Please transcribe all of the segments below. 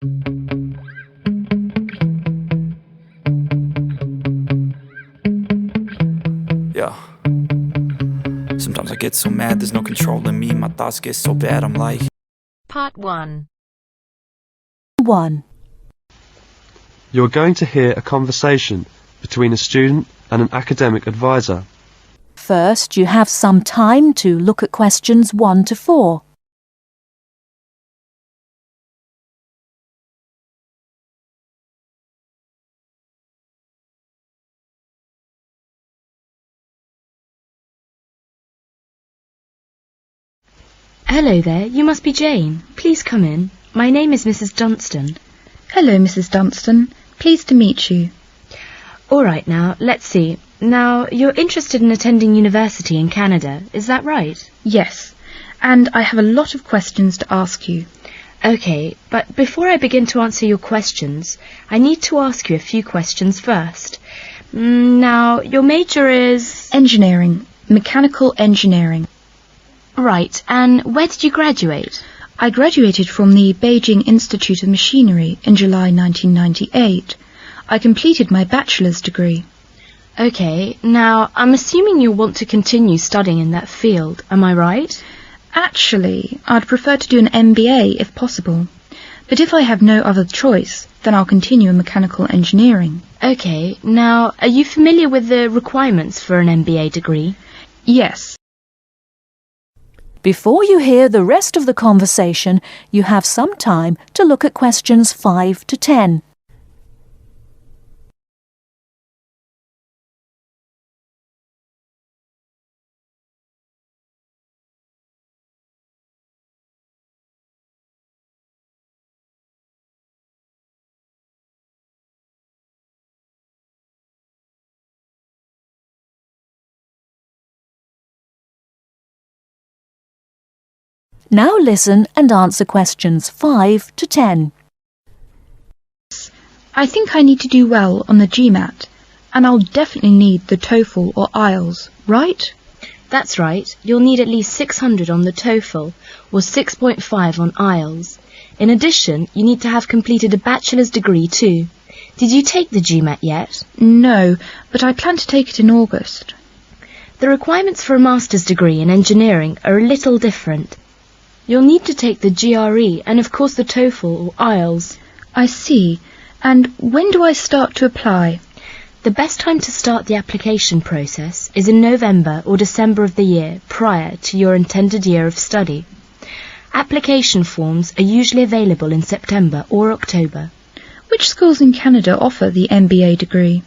Yeah. Sometimes I get so mad, there's no controlling me. My thoughts get so bad, I'm like. Part 1. 1. You're going to hear a conversation between a student and an academic advisor. First, you have some time to look at questions 1 to 4. Hello there, you must be Jane. Please come in. My name is Mrs. Dunstan. Hello, Mrs. Dunstan. Pleased to meet you. All right now, let's see. Now, you're interested in attending university in Canada, is that right? Yes, and I have a lot of questions to ask you. Okay, but before I begin to answer your questions, I need to ask you a few questions first. Now, your major is... Engineering. Mechanical engineering. Right, and where did you graduate? I graduated from the Beijing Institute of Machinery in July 1998. I completed my bachelor's degree. Okay, now, I'm assuming you'll want to continue studying in that field, am I right? Actually, I'd prefer to do an MBA if possible. But if I have no other choice, then I'll continue in mechanical engineering. Okay, now, are you familiar with the requirements for an MBA degree? Yes. Before you hear the rest of the conversation, you have some time to look at questions 5 to 10. Now listen and answer questions 5 to 10. I think I need to do well on the GMAT, and I'll definitely need the TOEFL or Ielts, right? That's right. You'll need at least 600 on the TOEFL or 6.5 on Ielts. In addition, you need to have completed a bachelor's degree too. Did you take the GMAT yet? No, but I plan to take it in August. The requirements for a master's degree in engineering are a little different. You'll need to take the GRE and of course the TOEFL or Ielts. I see. And when do I start to apply? The best time to start the application process is in November or December of the year prior to your intended year of study. Application forms are usually available in September or October. Which schools in Canada offer the MBA degree?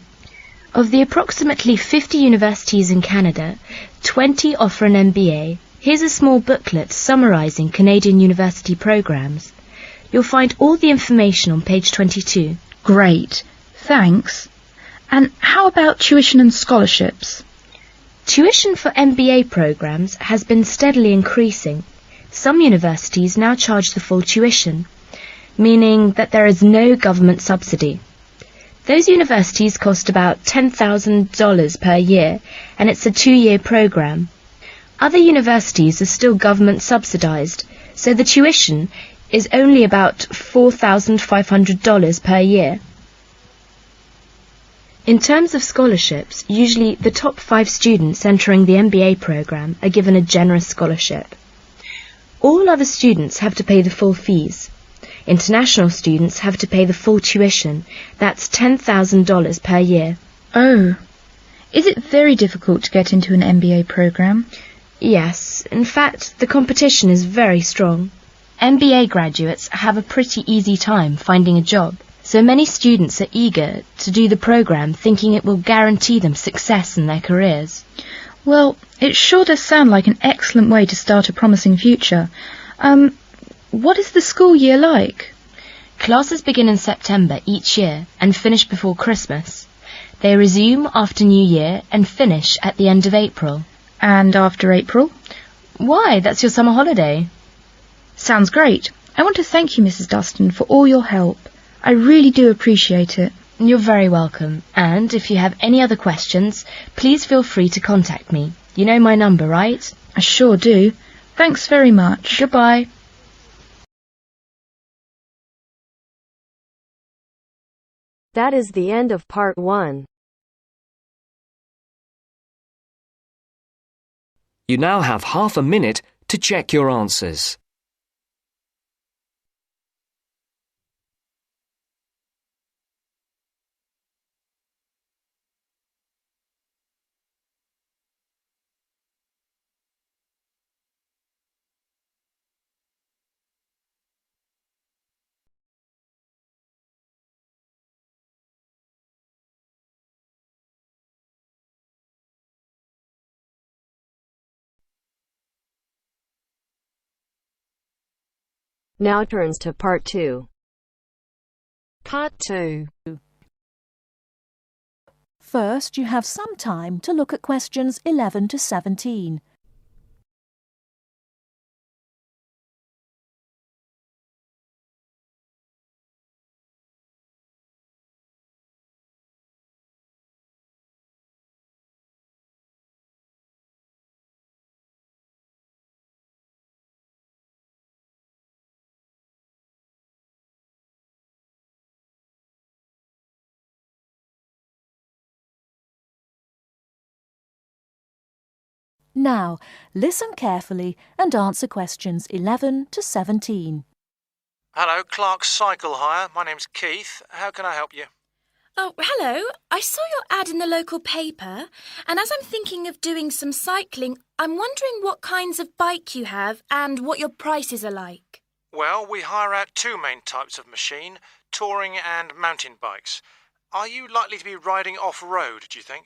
Of the approximately 50 universities in Canada, 20 offer an MBA. Here's a small booklet summarising Canadian university programmes. You'll find all the information on page 22. Great, thanks. And how about tuition and scholarships? Tuition for MBA programmes has been steadily increasing. Some universities now charge the full tuition, meaning that there is no government subsidy. Those universities cost about $10,000 per year, and it's a 2-year programme. Other universities are still government subsidised, so the tuition is only about $4,500 per year. In terms of scholarships, usually the top 5 students entering the MBA programme are given a generous scholarship. All other students have to pay the full fees. International students have to pay the full tuition, that's $10,000 per year. Oh, is it very difficult to get into an MBA programme? Yes, in fact, the competition is very strong. MBA graduates have a pretty easy time finding a job, so many students are eager to do the programme thinking it will guarantee them success in their careers. Well, it sure does sound like an excellent way to start a promising future. What is the school year like? Classes begin in September each year and finish before Christmas. They resume after New Year and finish at the end of April. And after April? Why, that's your summer holiday. Sounds great. I want to thank you, Mrs. Dunstan, for all your help. I really do appreciate it. You're very welcome. And if you have any other questions, please feel free to contact me. You know my number, right? I sure do. Thanks very much. Goodbye. That is the end of part 1. You now have half a minute to check your answers. Now turns to part 2. Part 2. First, you have some time to look at questions 11 to 17. Now, listen carefully and answer questions 11 to 17. Hello, Clark's Cycle Hire. My name's Keith. How can I help you? Oh, hello. I saw your ad in the local paper, and as I'm thinking of doing some cycling, I'm wondering what kinds of bike you have and what your prices are like. Well, we hire out two main types of machine, touring and mountain bikes. Are you likely to be riding off-road, do you think?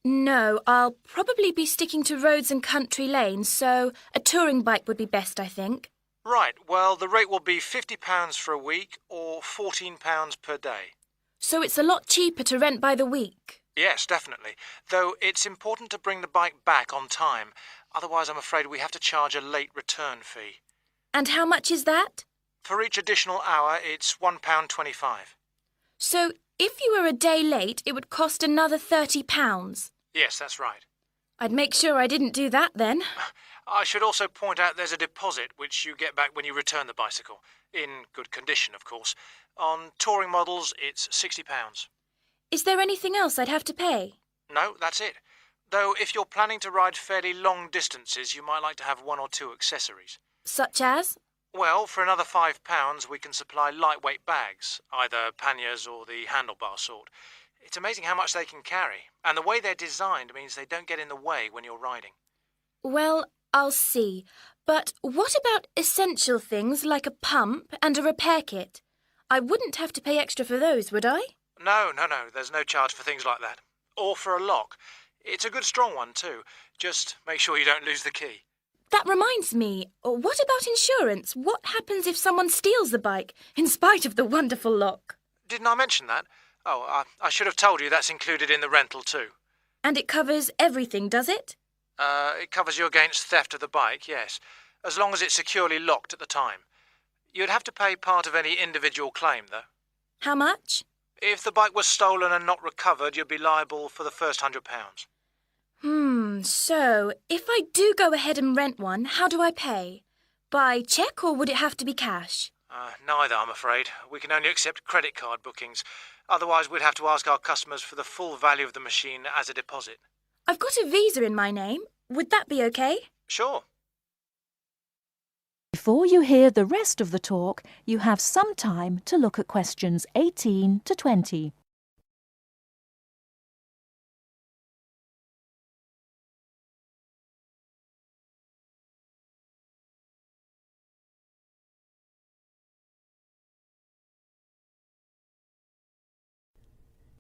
No, I'll probably be sticking to roads and country lanes, so a touring bike would be best, I think. Right, well, the rate will be £50 for a week or £14 per day. So it's a lot cheaper to rent by the week. Yes, definitely. Though it's important to bring the bike back on time. Otherwise, I'm afraid we have to charge a late return fee. And how much is that? For each additional hour, it's £1.25. So if you were a day late, it would cost another £30. Yes, that's right. I'd make sure I didn't do that then. I should also point out there's a deposit which you get back when you return the bicycle. In good condition, of course. On touring models, it's £60. Is there anything else I'd have to pay? No, that's it. Though if you're planning to ride fairly long distances, you might like to have one or two accessories. Such as? Well, for another £5, we can supply lightweight bags, either panniers or the handlebar sort. It's amazing how much they can carry, and the way they're designed means they don't get in the way when you're riding. Well, I'll see. But what about essential things like a pump and a repair kit? I wouldn't have to pay extra for those, would I? No, there's no charge for things like that. Or for a lock. It's a good strong one too. Just make sure you don't lose the key. That reminds me, what about insurance? What happens if someone steals the bike, in spite of the wonderful lock? Didn't I mention that? Oh, I should have told you that's included in the rental too. And it covers everything, does it? It covers you against theft of the bike, yes, as long as it's securely locked at the time. You'd have to pay part of any individual claim, though. How much? If the bike was stolen and not recovered, you'd be liable for the first £100. So, if I do go ahead and rent one, how do I pay? By cheque or would it have to be cash? Neither, I'm afraid. We can only accept credit card bookings. Otherwise, we'd have to ask our customers for the full value of the machine as a deposit. I've got a Visa in my name. Would that be okay? Sure. Before you hear the rest of the talk, you have some time to look at questions 18 to 20.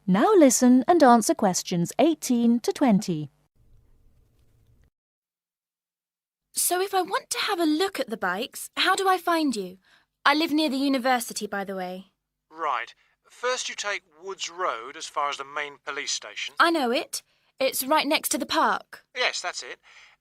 Now listen and answer questions 18 to 20. So if I want to have a look at the bikes, how do I find you? I live near the university, by the way. Right. First you take Woods Road as far as the main police station. I know it. It's right next to the park. Yes, that's it.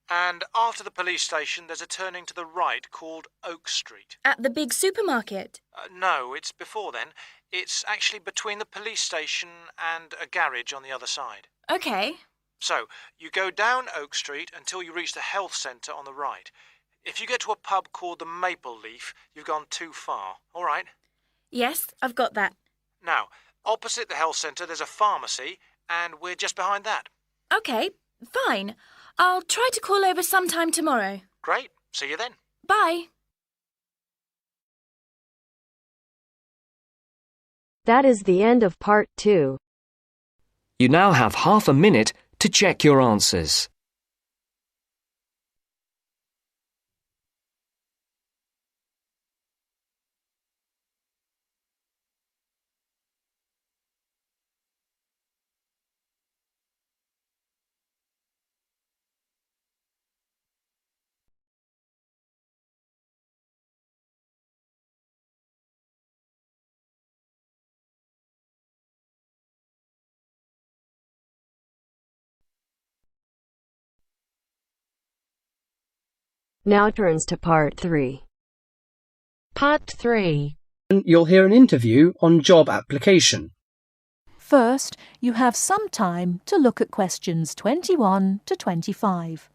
And after the police station, there's a turning to the right called Oak Street. At the big supermarket? No, it's before then. It's actually between the police station and a garage on the other side. OK. So, you go down Oak Street until you reach the health centre on the right. If you get to a pub called the Maple Leaf, you've gone too far, all right? Yes, I've got that. Now, Opposite the health centre there's a pharmacy, and we're just behind that. OK, fine. I'll try to call over sometime tomorrow. Great. See you then. Bye. That is the end of part 2. You now have half a minute to check your answers. Now turns to part 3. Part 3. You'll hear an interview on job application. First, you have some time to look at questions 21 to 25.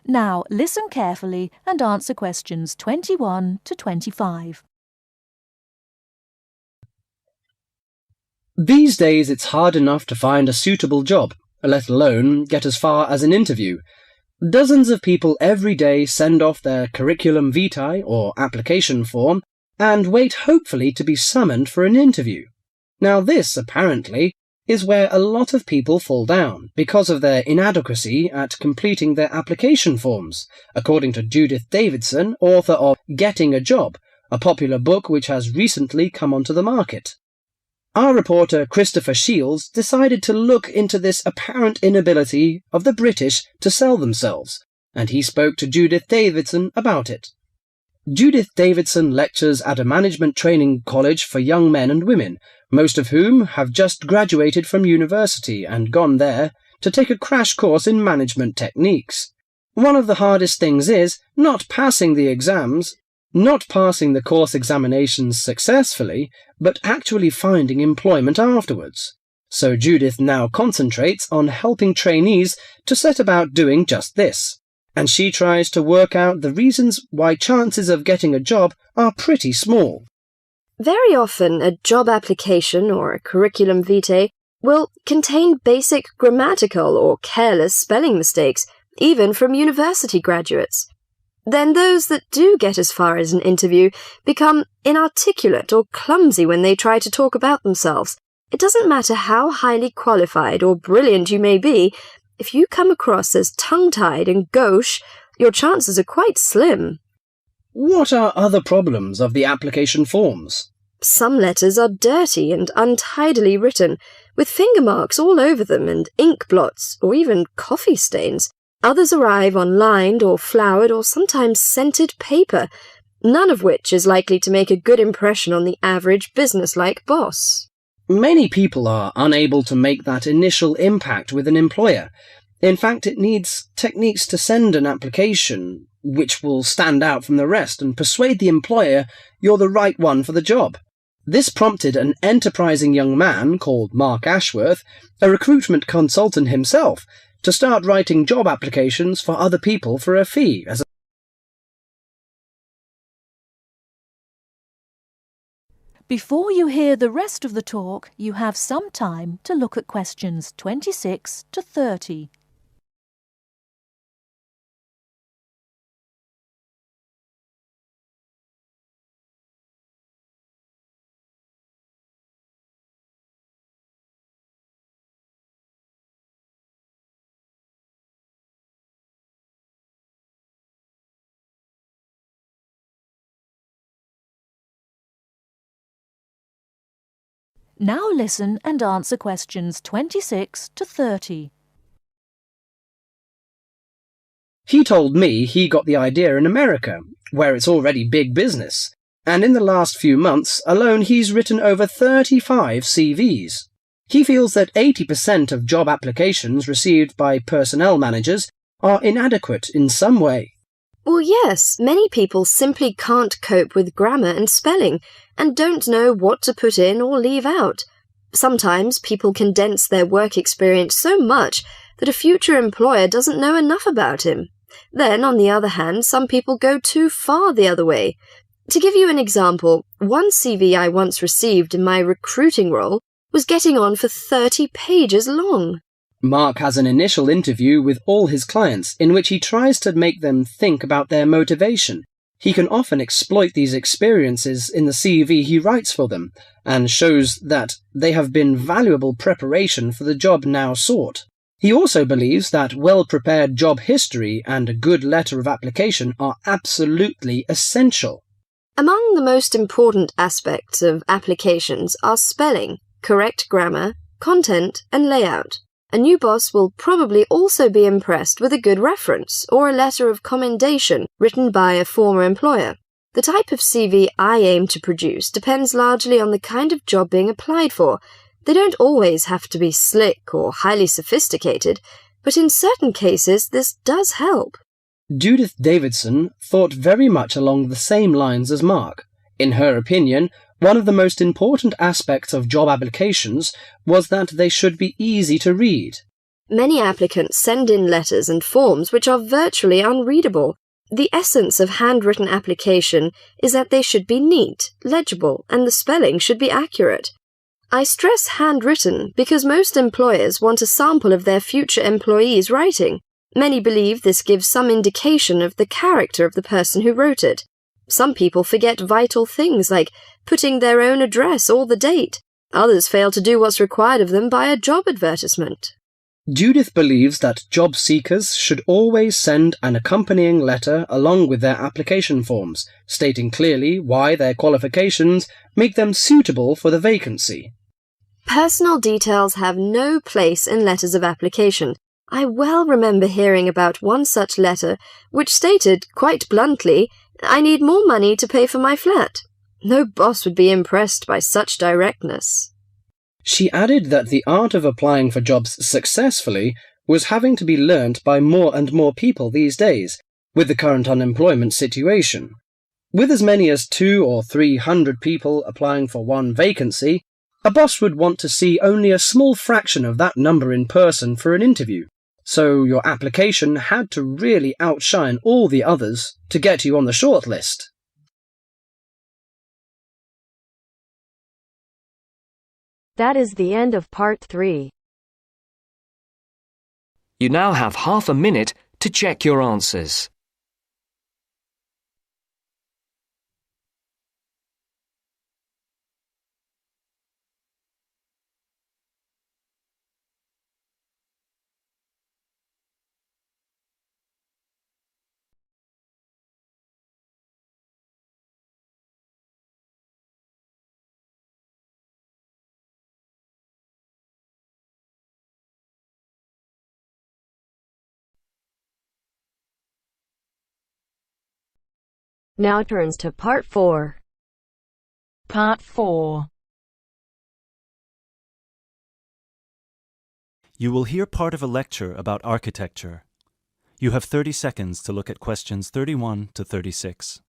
Now listen carefully and answer questions 21 to 25. These days it's hard enough to find a suitable job, let alone get as far as an interview. Dozens of people every day send off their curriculum vitae or application form and wait hopefully to be summoned for an interview. Now this, apparently, is where a lot of people fall down because of their inadequacy at completing their application forms, according to Judith Davidson, author of Getting a Job, a popular book which has recently come onto the market. Our reporter Christopher Shields decided to look into this apparent inability of the British to sell themselves, and he spoke to Judith Davidson about it. Judith Davidson lectures at a management training college for young men and women, most of whom have just graduated from university and gone there to take a crash course in management techniques. One of the hardest things is not passing the exams, not passing the course examinations successfully, but actually finding employment afterwards. So Judith now concentrates on helping trainees to set about doing just this. And she tries to work out the reasons why chances of getting a job are pretty small. Very often, a job application or a curriculum vitae will contain basic grammatical or careless spelling mistakes, even from university graduates. Then those that do get as far as an interview become inarticulate or clumsy when they try to talk about themselves. It doesn't matter how highly qualified or brilliant you may be, if you come across as tongue-tied and gauche, your chances are quite slim. What are other problems of the application forms? Some letters are dirty and untidily written, with finger marks all over them and ink blots or even coffee stains. Others arrive on lined or flowered or sometimes scented paper, none of which is likely to make a good impression on the average business-like boss. Many people are unable to make that initial impact with an employer. In fact, it needs techniques to send an application which will stand out from the rest and persuade the employer you're the right one for the job. This prompted an enterprising young man called Mark Ashworth, a recruitment consultant himself, to start writing job applications for other people for a fee. Before you hear the rest of the talk, you have some time to look at questions 26 to 30. Now listen and answer questions 26 to 30. He told me he got the idea in America, where it's already big business, and in the last few months alone he's written over 35 CVs. He feels that 80% of job applications received by personnel managers are inadequate in some way. Well, yes, many people simply can't cope with grammar and spelling and don't know what to put in or leave out. Sometimes people condense their work experience so much that a future employer doesn't know enough about him. Then, on the other hand, some people go too far the other way. To give you an example, one CV I once received in my recruiting role was getting on for 30 pages long. Mark has an initial interview with all his clients in which he tries to make them think about their motivation. He can often exploit these experiences in the CV he writes for them, and shows that they have been valuable preparation for the job now sought. He also believes that well-prepared job history and a good letter of application are absolutely essential. Among the most important aspects of applications are spelling, correct grammar, content, and layout. A new boss will probably also be impressed with a good reference or a letter of commendation written by a former employer. The type of CV I aim to produce depends largely on the kind of job being applied for. They don't always have to be slick or highly sophisticated, but in certain cases this does help. Judith Davidson thought very much along the same lines as Mark. In her opinion, one of the most important aspects of job applications was that they should be easy to read. Many applicants send in letters and forms which are virtually unreadable. The essence of handwritten application is that they should be neat, legible, and the spelling should be accurate. I stress handwritten because most employers want a sample of their future employees' writing. Many believe this gives some indication of the character of the person who wrote it. Some people forget vital things like putting their own address or the date. Others fail to do what's required of them by a job advertisement. Judith believes that job seekers should always send an accompanying letter along with their application forms, stating clearly why their qualifications make them suitable for the vacancy. Personal details have no place in letters of application. I well remember hearing about one such letter which stated, quite bluntly, "I need more money to pay for my flat." No boss would be impressed by such directness. She added that the art of applying for jobs successfully was having to be learnt by more and more people these days, with the current unemployment situation. With as many as 200 or 300 people applying for one vacancy, a boss would want to see only a small fraction of that number in person for an interview. So your application had to really outshine all the others to get you on the shortlist. That is the end of part 3. You now have half a minute to check your answers. Now turns to part 4. Part 4. You will hear part of a lecture about architecture. You have 30 seconds to look at questions 31 to 36.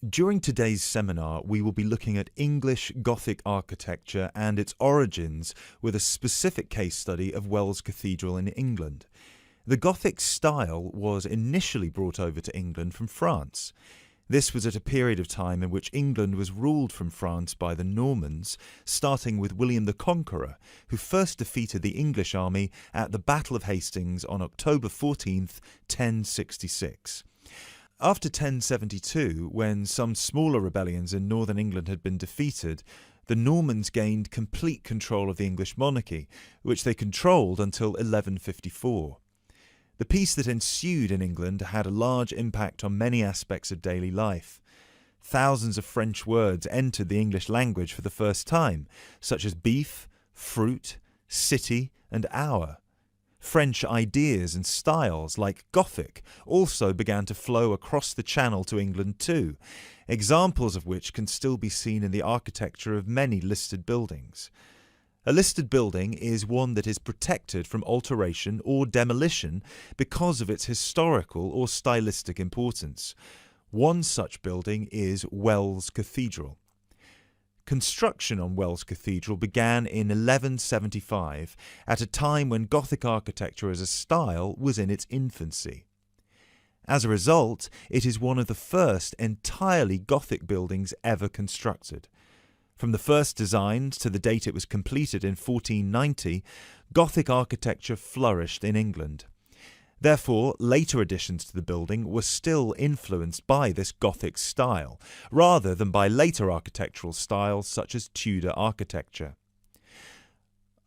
During today's seminar, we will be looking at English Gothic architecture and its origins with a specific case study of Wells Cathedral in England. The Gothic style was initially brought over to England from France. This was at a period of time in which England was ruled from France by the Normans, starting with William the Conqueror, who first defeated the English army at the Battle of Hastings on October 14th, 1066. After 1072, when some smaller rebellions in northern England had been defeated, the Normans gained complete control of the English monarchy, which they controlled until 1154. The peace that ensued in England had a large impact on many aspects of daily life. Thousands of French words entered the English language for the first time, such as beef, fruit, city, and hour. French ideas and styles, like Gothic, also began to flow across the Channel to England too, examples of which can still be seen in the architecture of many listed buildings. A listed building is one that is protected from alteration or demolition because of its historical or stylistic importance. One such building is Wells Cathedral. Construction on Wells Cathedral began in 1175, at a time when Gothic architecture as a style was in its infancy. As a result, it is one of the first entirely Gothic buildings ever constructed. From the first designs to the date it was completed in 1490, Gothic architecture flourished in England. Therefore, later additions to the building were still influenced by this Gothic style, rather than by later architectural styles such as Tudor architecture.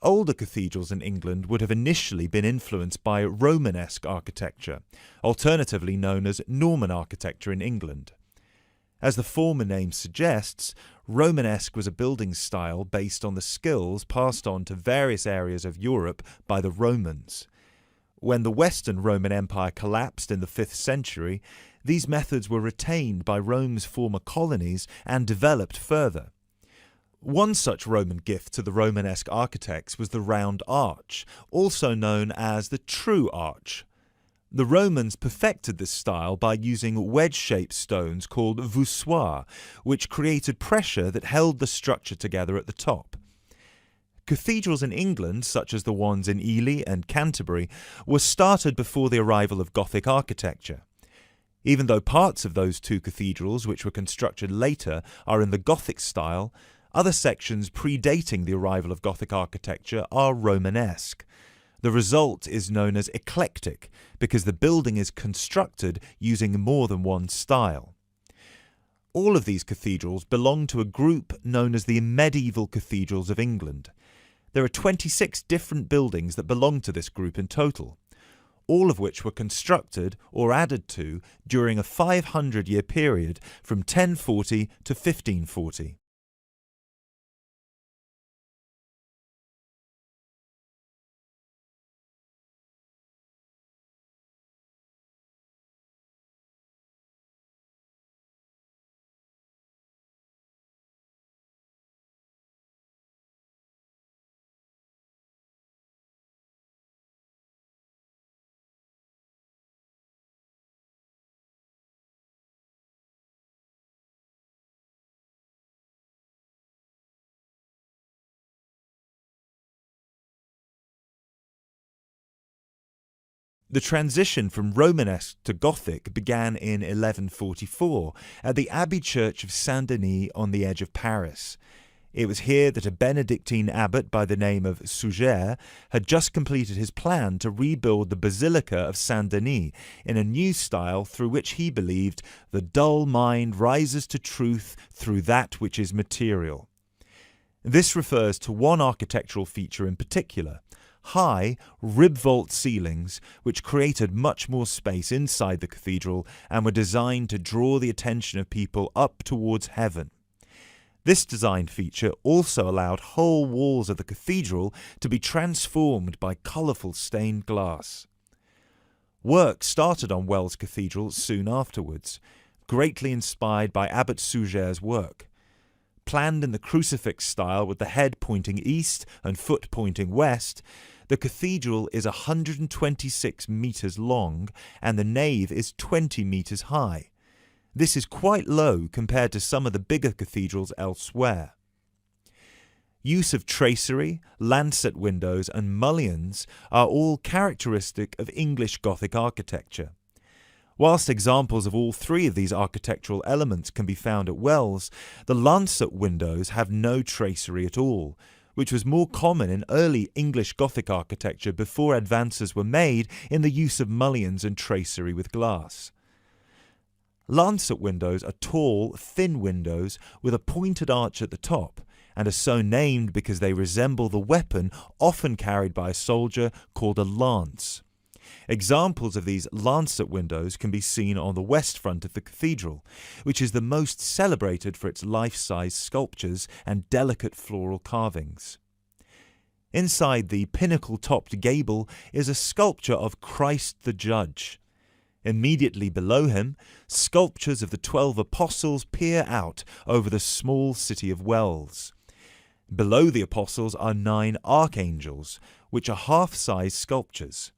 Older cathedrals in England would have initially been influenced by Romanesque architecture, alternatively known as Norman architecture in England. As the former name suggests, Romanesque was a building style based on the skills passed on to various areas of Europe by the Romans. When the Western Roman Empire collapsed in the 5th century, these methods were retained by Rome's former colonies and developed further. One such Roman gift to the Romanesque architects was the round arch, also known as the true arch. The Romans perfected this style by using wedge-shaped stones called voussoirs, which created pressure that held the structure together at the top. Cathedrals in England, such as the ones in Ely and Canterbury, were started before the arrival of Gothic architecture. Even though parts of those two cathedrals, which were constructed later, are in the Gothic style, other sections predating the arrival of Gothic architecture are Romanesque. The result is known as eclectic, because the building is constructed using more than one style. All of these cathedrals belong to a group known as the medieval cathedrals of England. There are 26 different buildings that belong to this group in total, all of which were constructed or added to during a 500-year period from 1040 to 1540. The transition from Romanesque to Gothic began in 1144 at the Abbey Church of Saint-Denis on the edge of Paris. It was here that a Benedictine abbot by the name of Suger had just completed his plan to rebuild the Basilica of Saint-Denis in a new style through which he believed the dull mind rises to truth through that which is material. This refers to one architectural feature in particular: high, rib-vault ceilings, which created much more space inside the cathedral and were designed to draw the attention of people up towards heaven. This design feature also allowed whole walls of the cathedral to be transformed by colourful stained glass. Work started on Wells Cathedral soon afterwards, greatly inspired by Abbot Suger's work. Planned in the crucifix style with the head pointing east and foot pointing west, the cathedral is 126 metres long and the nave is 20 metres high. This is quite low compared to some of the bigger cathedrals elsewhere. Use of tracery, lancet windows and mullions are all characteristic of English Gothic architecture. Whilst examples of all three of these architectural elements can be found at Wells, the lancet windows have no tracery at all, which was more common in early English Gothic architecture before advances were made in the use of mullions and tracery with glass. Lancet windows are tall, thin windows with a pointed arch at the top, and are so named because they resemble the weapon often carried by a soldier called a lance. Examples of these lancet windows can be seen on the west front of the cathedral, which is the most celebrated for its life-size sculptures and delicate floral carvings. Inside the pinnacle-topped gable is a sculpture of Christ the Judge. Immediately below him, sculptures of the 12 apostles peer out over the small city of Wells. Below the apostles are 9 archangels, which are half-size sculptures.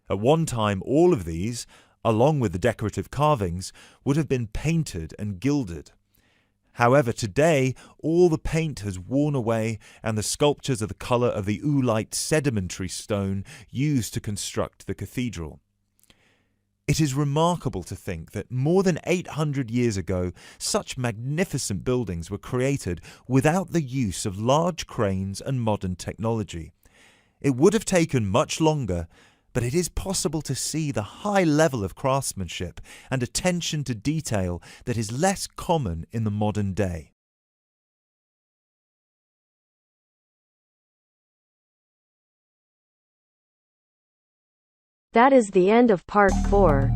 At one time, all of these, along with the decorative carvings, would have been painted and gilded. However, today, all the paint has worn away and the sculptures are the colour of the oolite sedimentary stone used to construct the cathedral. It is remarkable to think that more than 800 years ago, such magnificent buildings were created without the use of large cranes and modern technology. It would have taken much longer, but it is possible to see the high level of craftsmanship and attention to detail that is less common in the modern day. That is the end of part 4.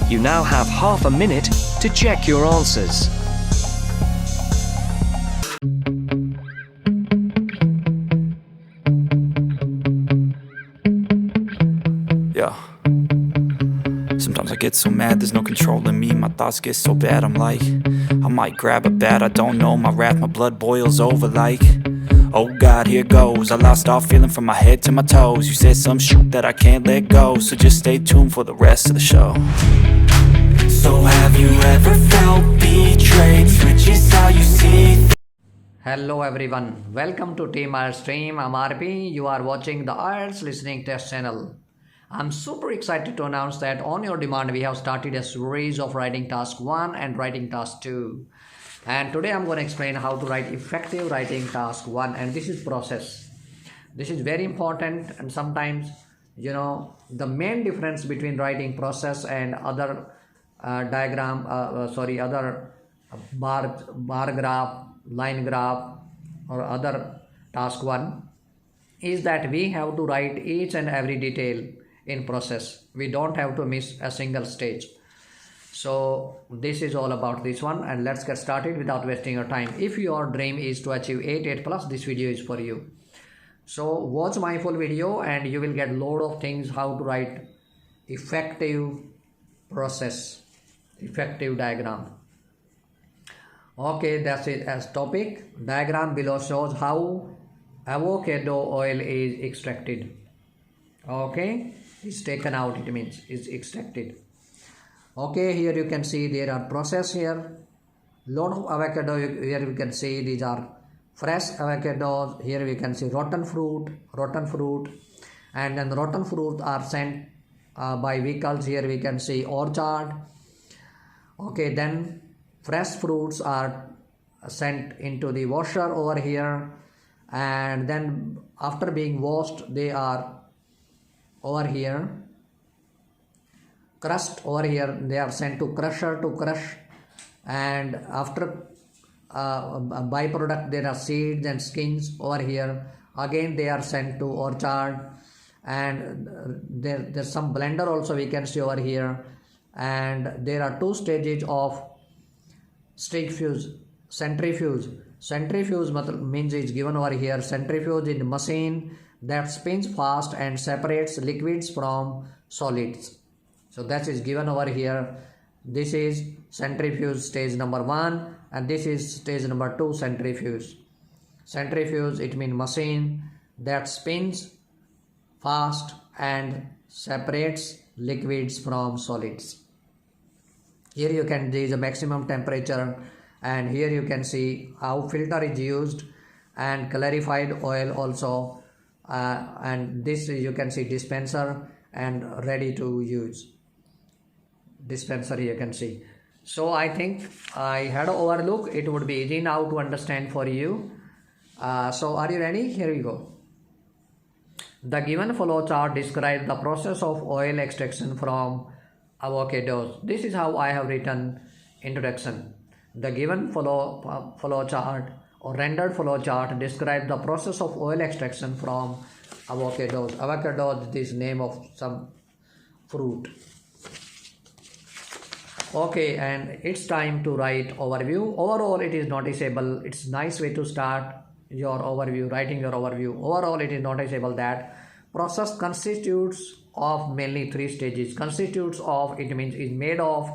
You now have half a minute to check your answers. Yeah. Sometimes I get so mad, there's no controlling me. My thoughts get so bad, I'm like, I might grab a bat, I don't know. My wrath, my blood boils over like, oh God, here goes. I lost all feeling from my head to my toes. You said some shit that I can't let go, so just stay tuned for the rest of the show. So have you ever felt betrayed? Switches how you see. Hello everyone, welcome to Team Ielts Stream. I'm RP. You are watching the Ielts Listening Test channel. I'm super excited to announce that on your demand we have started a series of writing task 1 and writing task 2. And today I'm going to explain how to write effective writing task 1, and this is process. This is very important, and sometimes the main difference between writing process and other other bar graph, line graph or other task 1 is that we have to write each and every detail in process. We don't have to miss a single stage. So this is all about this one, and let's get started without wasting your time. If your dream is to achieve 8+, this video is for you. So watch my full video and you will get load of things how to write effective process, effective diagram. Okay, that's it as topic. Diagram below shows how avocado oil is extracted. Okay, it's taken out, it means it's extracted. Okay, here you can see there are process here. Lot of avocado here you can see these are fresh avocados. Here we can see rotten fruit, and then rotten fruit are sent by vehicles. Here we can see orchard. Okay, then fresh fruits are sent into the washer over here, and then after being washed they are over here crushed. Over here they are sent to crusher to crush, and after byproduct there are seeds and skins. Over here again they are sent to orchard, and there's some blender also we can see over here, and there are 2 stages of centrifuge. Centrifuge means is given over here. Centrifuge is machine that spins fast and separates liquids from solids. So that is given over here. This is centrifuge stage number 1, and this is stage number 2, centrifuge. Centrifuge, it means machine that spins fast and separates liquids from solids. Here you can see the maximum temperature, and here you can see how filter is used and clarified oil also, and this you can see dispenser and ready to use. Dispenser you can see. So I think I had an overlook. It would be easy now to understand for you. So are you ready? Here we go. The given flow chart describes the process of oil extraction from avocados. This is how I have written introduction. The given flow chart or rendered flow chart describes the process of oil extraction from avocados. Avocados is name of some fruit. Okay, and it's time to write overview. Overall, it is noticeable. It's nice way to start your overview, writing your overview. Overall, it is noticeable that process constitutes of mainly three stages. Constitutes of, it means is made of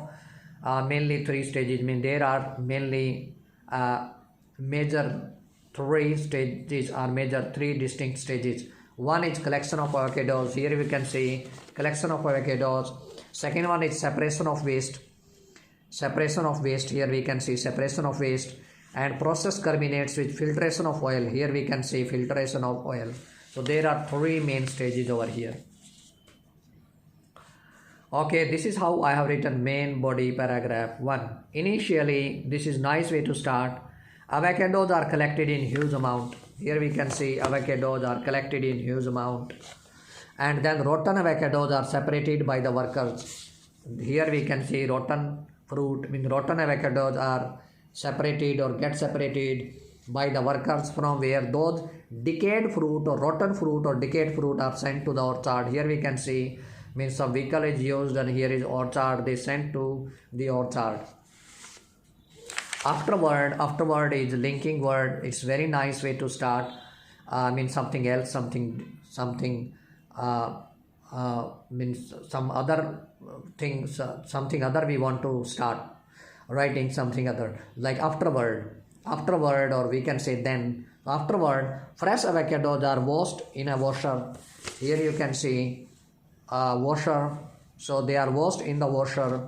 mainly three stages. Mean there are mainly major three stages or major three distinct stages. One is collection of avocados. Here we can see collection of avocados. Second one is separation of waste. Separation of waste. Here we can see separation of waste. And process culminates with filtration of oil. Here we can see filtration of oil. So there are three main stages over here. Okay, this is how I have written main body paragraph 1. Initially, this is nice way to start. Avocados are collected in huge amount. Here we can see avocados are collected in huge amount. And then rotten avocados are separated by the workers. Here we can see rotten fruit, rotten avocados are separated or get separated by the workers from where those decayed fruit or rotten fruit or decayed fruit are sent to the orchard. Here we can see some vehicle is used and here is orchard, they sent to the orchard. Afterward is linking word. It's very nice way to start. Something else, something means some other things, something other we want to start writing something other, like afterward, or we can say then. Afterward, fresh avocados are washed in a washer. Here you can see washer. So they are washed in the washer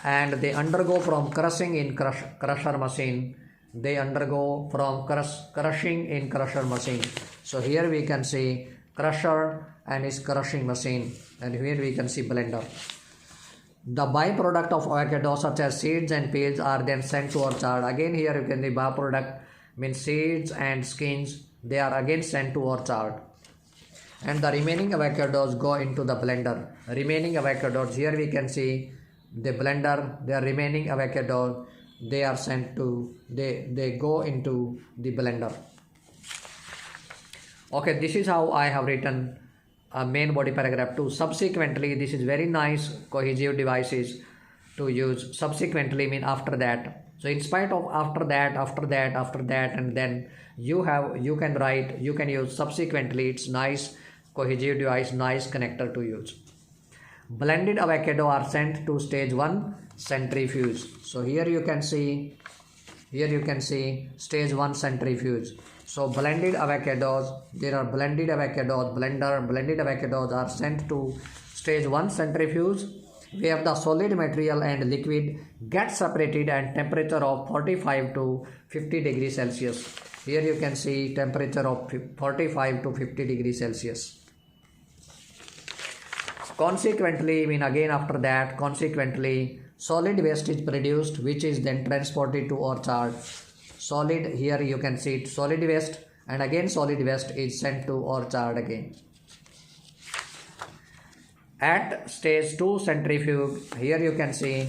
and they undergo from crushing in crusher machine. They undergo from crushing in crusher machine. So here we can see crusher and is crushing machine, and here we can see blender. The byproduct of avocados such as seeds and peels are then sent to orchard. Again here you can see byproduct means seeds and skins. They are again sent to orchard. And the remaining avocados go into the blender. Remaining avocados, here we can see the blender, their remaining avocados, they are sent to, they go into the blender. Okay, this is how I have written main body paragraph 2. Subsequently, this is very nice cohesive devices to use. Subsequently mean after that. So in spite of after that, and then you can use subsequently. It's nice cohesive device, nice connector to use. Blended avocado are sent to stage 1 centrifuge. So here you can see stage 1 centrifuge. So blended avocados, there are blended avocados, blended avocados are sent to stage 1 centrifuge where the solid material and liquid get separated at temperature of 45 to 50 degrees Celsius. Here you can see temperature of 45 to 50 degrees Celsius. Consequently, solid waste is produced which is then transported to orchard. Solid, here you can see it, solid waste, and again solid waste is sent to orchard again. At stage 2 centrifuge, here you can see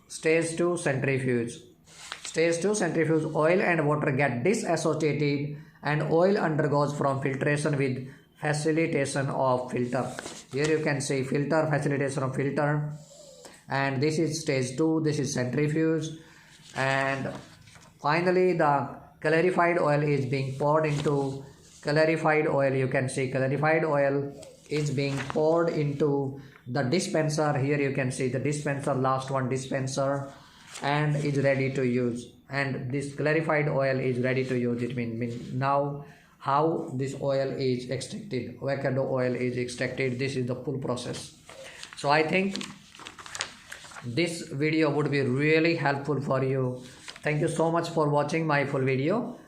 stage 2 centrifuge. Stage 2 centrifuge, oil and water get disassociated and oil undergoes from filtration with facilitation of filter. Here you can see filter, facilitation of filter, and this is stage 2, this is centrifuge, and finally the clarified oil is being poured into clarified oil. You can see clarified oil is being poured into the dispenser. Here you can see the dispenser, last one dispenser, and is ready to use, and this clarified oil is ready to use. It means now how this oil is extracted, avocado oil is extracted. This is the full process. So I think this video would be really helpful for you. Thank you so much for watching my full video,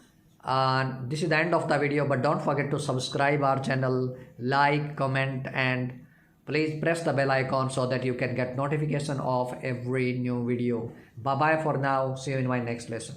and this is the end of the video, but don't forget to subscribe our channel, like, comment, and please press the bell icon so that you can get notification of every new video. Bye bye for now. See you in my next lesson.